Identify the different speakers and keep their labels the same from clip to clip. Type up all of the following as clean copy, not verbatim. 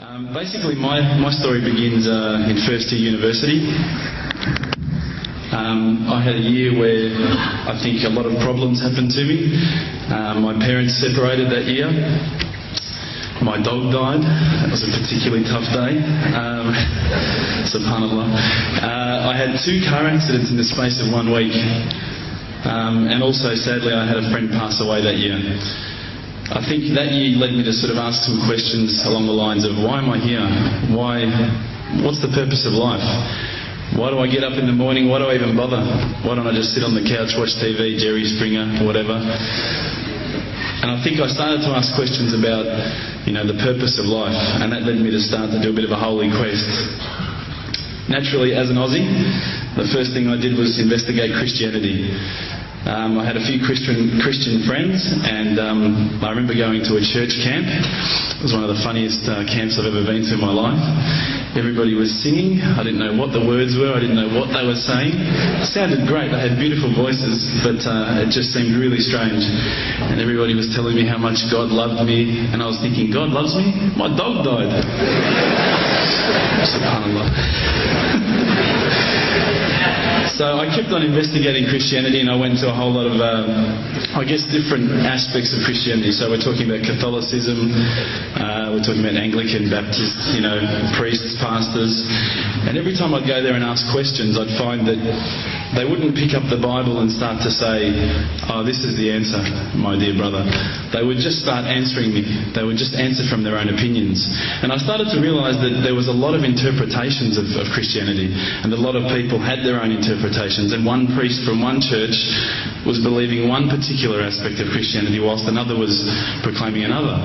Speaker 1: Basically, my story begins in first year university. I had a year where I think a lot of problems happened to me. My parents separated that year. My dog died. That was a particularly tough day. Subhanallah. I had 2 car accidents in the space of 1 week. And also, sadly, I had a friend pass away that year. I think that year led me to sort of ask some questions along the lines of, why am I here? What's the purpose of life? Why do I get up in the morning? Why do I even bother? Why don't I just sit on the couch, watch TV, Jerry Springer, whatever? And I think I started to ask questions about, the purpose of life, and that led me to start to do a bit of a holy quest. Naturally, as an Aussie, the first thing I did was investigate Christianity. I had a few Christian friends, and I remember going to a church camp. It was one of the funniest camps I've ever been to in my life. Everybody was singing. I didn't know what the words were. I didn't know what they were saying. It sounded great. They had beautiful voices, but it just seemed really strange. And everybody was telling me how much God loved me, and I was thinking, God loves me? My dog died. Subhanallah. So I kept on investigating Christianity, and I went to a whole lot of, different aspects of Christianity. So we're talking about Catholicism, we're talking about Anglican, Baptist, priests, pastors. And every time I'd go there and ask questions, I'd find that they wouldn't pick up the Bible and start to say, oh, this is the answer, my dear brother. They would just start answering me. They would just answer from their own opinions. And I started to realise that there was a lot of interpretations of Christianity, and a lot of people had their own interpretations, and one priest from one church was believing one particular aspect of Christianity whilst another was proclaiming another.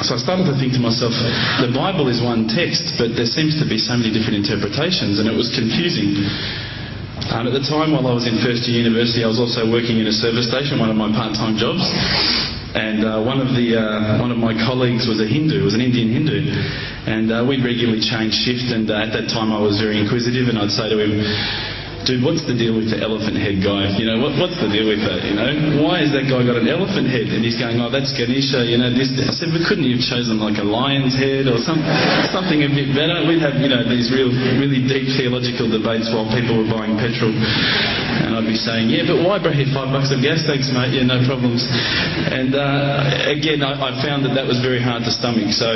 Speaker 1: So I started to think to myself, the Bible is one text, but there seems to be so many different interpretations, and it was confusing. At the time, while I was in first year university, I was also working in a service station, one of my part-time jobs. And one of my colleagues was a Hindu, was an Indian Hindu, and we'd regularly change shift. And at that time, I was very inquisitive, and I'd say to him, dude, what's the deal with the elephant head guy? What's the deal with that? Why has that guy got an elephant head? And he's going, oh, that's Ganesha, this. I said, but couldn't you have chosen like a lion's head or something a bit better? We'd have, these really deep theological debates while people were buying petrol. And I'd be saying, yeah, but why, bro? $5 of gas, thanks, mate. Yeah, no problems. And again, I found that was very hard to stomach. So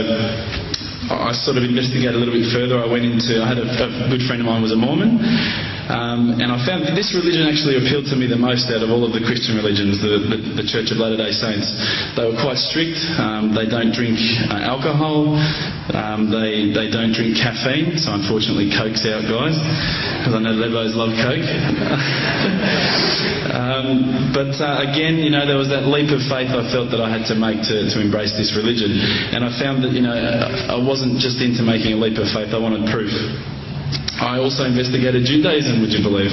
Speaker 1: I sort of investigated a little bit further. I had a good friend of mine was a Mormon, and I found that this religion actually appealed to me the most out of all of the Christian religions, the Church of Latter-day Saints. They were quite strict. They don't drink alcohol. They don't drink caffeine, so unfortunately Coke's out, guys, because I know Lebos love Coke. But again, there was that leap of faith I felt that I had to make to embrace this religion. And I found that, I wasn't just into making a leap of faith, I wanted proof. I also investigated Judaism, would you believe?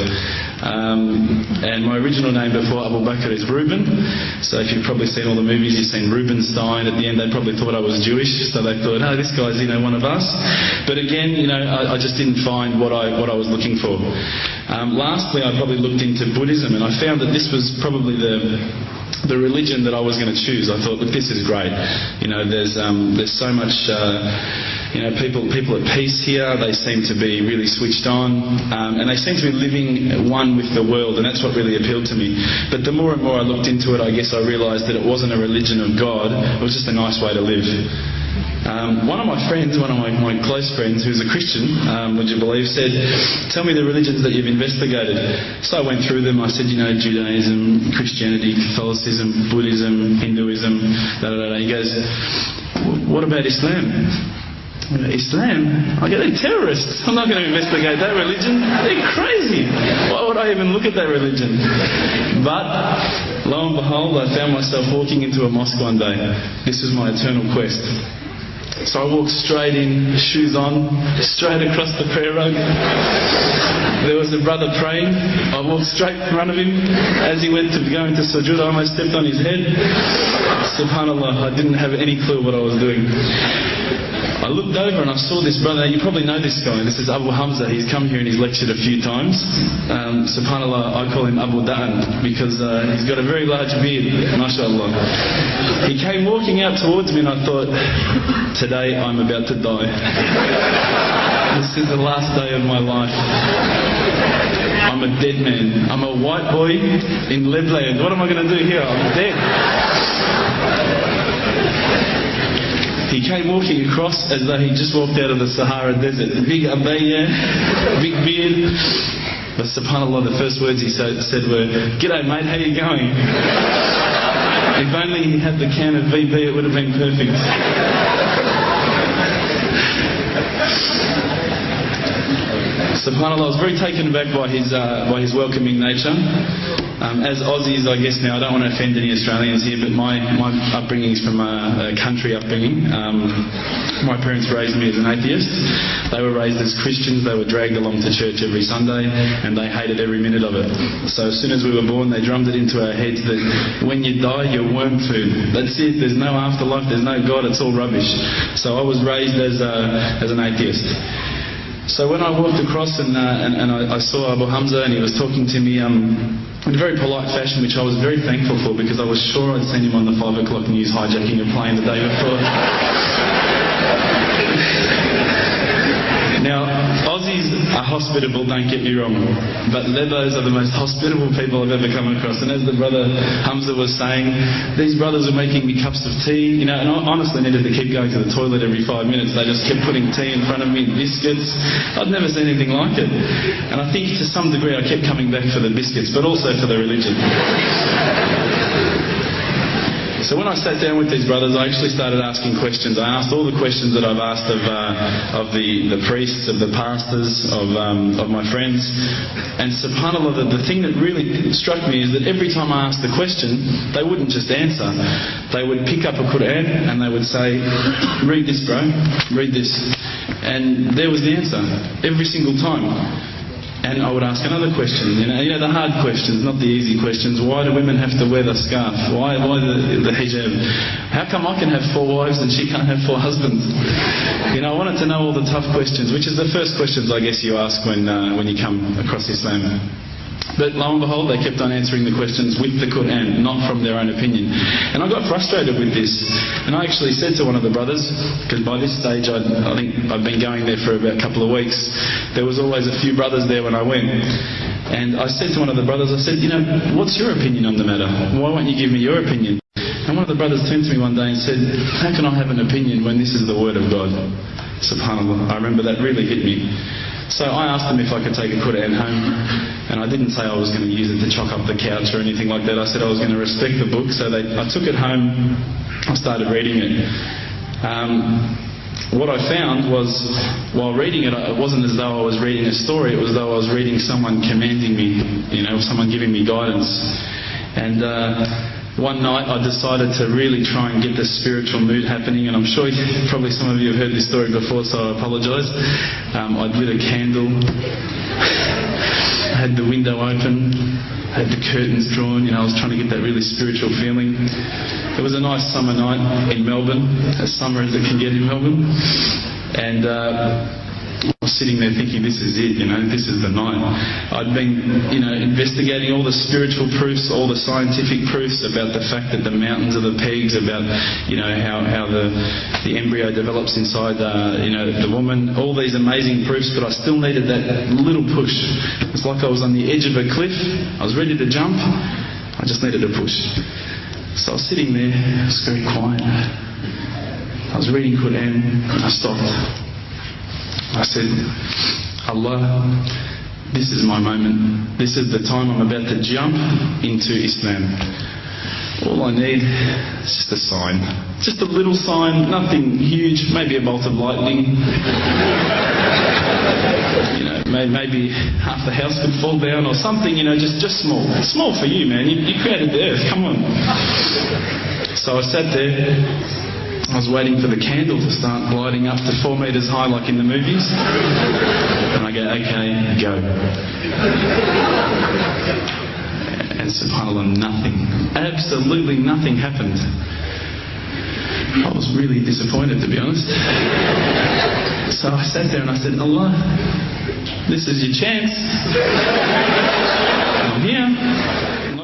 Speaker 1: And my original name before Abu Bakr is Reuben. So if you've probably seen all the movies, you've seen Reubenstein. At the end, they probably thought I was Jewish, so they thought, oh, this guy's, one of us. But again, I just didn't find what I was looking for. Lastly, I probably looked into Buddhism, and I found that this was probably the religion that I was going to choose. I thought, look, this is great. There's so much. People at peace here. They seem to be really switched on, and they seem to be living one with the world, and that's what really appealed to me. But the more and more I looked into it, I guess I realised that it wasn't a religion of God. It was just a nice way to live. One of my friends, one of my close friends, who's a Christian, would you believe, said, tell me the religions that you've investigated. So I went through them. I said, Judaism, Christianity, Catholicism, Buddhism, Hinduism, He goes, what about Islam? Islam? They're terrorists. I'm not going to investigate that religion. They're crazy. Why would I even look at that religion? But lo and behold, I found myself walking into a mosque one day. This was my eternal quest. So I walked straight in, shoes on, straight across the prayer rug. There was a brother praying. I walked straight in front of him. As he went to go into sujood, I almost stepped on his head. Subhanallah, I didn't have any clue what I was doing. I looked over and I saw this brother. You probably know this guy. This is Abu Hamza. He's come here and he's lectured a few times. SubhanAllah, I call him Abu Da'an because he's got a very large beard, mashallah. He came walking out towards me and I thought, today I'm about to die. This is the last day of my life. I'm a dead man. I'm a white boy in Lebland. What am I going to do here? I'm dead. He came walking across as though he just walked out of the Sahara Desert. Big abaya, big beard. But subhanAllah, the first words he said were, "G'day mate, how you going?" If only he had the can of VB, it would have been perfect. SubhanAllah, I was very taken aback by his welcoming nature. As Aussies, I guess now, I don't want to offend any Australians here, but my upbringing is from a country upbringing. My parents raised me as an atheist. They were raised as Christians. They were dragged along to church every Sunday, and they hated every minute of it. So as soon as we were born, they drummed it into our heads that when you die, you're worm food. That's it. There's no afterlife. There's no God. It's all rubbish. So I was raised as an atheist. So when I walked across and I saw Abu Hamza and he was talking to me in a very polite fashion, which I was very thankful for because I was sure I'd seen him on the 5 o'clock news hijacking a plane the day before. Now, Aussies are hospitable, don't get me wrong, but Lebos are the most hospitable people I've ever come across. And as the brother Hamza was saying, these brothers were making me cups of tea, and I honestly needed to keep going to the toilet every 5 minutes. They just kept putting tea in front of me, biscuits. I'd never seen anything like it. And I think to some degree I kept coming back for the biscuits, but also for the religion. So when I sat down with these brothers, I actually started asking questions. I asked all the questions that I've asked of the priests, of the pastors, of my friends. And subhanAllah, the thing that really struck me is that every time I asked the question, they wouldn't just answer. They would pick up a Quran and they would say, "Read this, bro. Read this." And there was the answer every single time. And I would ask another question, you know, the hard questions, not the easy questions. Why do women have to wear the scarf? Why the hijab? How come I can have 4 wives and she can't have 4 husbands? You know, I wanted to know all the tough questions, which is the first questions I guess you ask when you come across Islam. But lo and behold, they kept on answering the questions with the Quran, not from their own opinion. And I got frustrated with this. And I actually said to one of the brothers, because by this stage I think I've been going there for about a couple of weeks, there was always a few brothers there when I went. And I said to one of the brothers, I said, you know, what's your opinion on the matter? Why won't you give me your opinion? And one of the brothers turned to me one day and said, how can I have an opinion when this is the word of God? SubhanAllah, I remember that really hit me. So I asked them if I could take a Quran home, and I didn't say I was going to use it to chalk up the couch or anything like that. I said I was going to respect the book, so I took it home, I started reading it. What I found was, while reading it, it wasn't as though I was reading a story, it was as though I was reading someone commanding me, you know, someone giving me guidance. And one night I decided to really try and get the spiritual mood happening, and I'm sure probably some of you have heard this story before, so I apologise. I'd lit a candle, I had the window open, I had the curtains drawn, you know, I was trying to get that really spiritual feeling. It was a nice summer night in Melbourne, as summer as it can get in Melbourne, and I was sitting there thinking, this is it, you know, this is the night. I'd been, you know, investigating all the spiritual proofs, all the scientific proofs about the fact that the mountains are the pegs, about, you know, how the embryo develops inside, you know, the woman, all these amazing proofs, but I still needed that little push. It's like I was on the edge of a cliff, I was ready to jump, I just needed a push. So I was sitting there, it was very quiet. I was reading Quran, I stopped. I said, Allah, this is my moment. This is the time I'm about to jump into Islam. All I need is just a sign. Just a little sign, nothing huge, maybe a bolt of lightning. You know, maybe half the house could fall down or something, you know, just small. Small for you, man. You created the earth, come on. So I sat there. I was waiting for the candle to start gliding up to 4 metres high like in the movies. And I go, okay, go. And subhanAllah, nothing. Absolutely nothing happened. I was really disappointed, to be honest. So I sat there and I said, Allah, this is your chance. I'm here.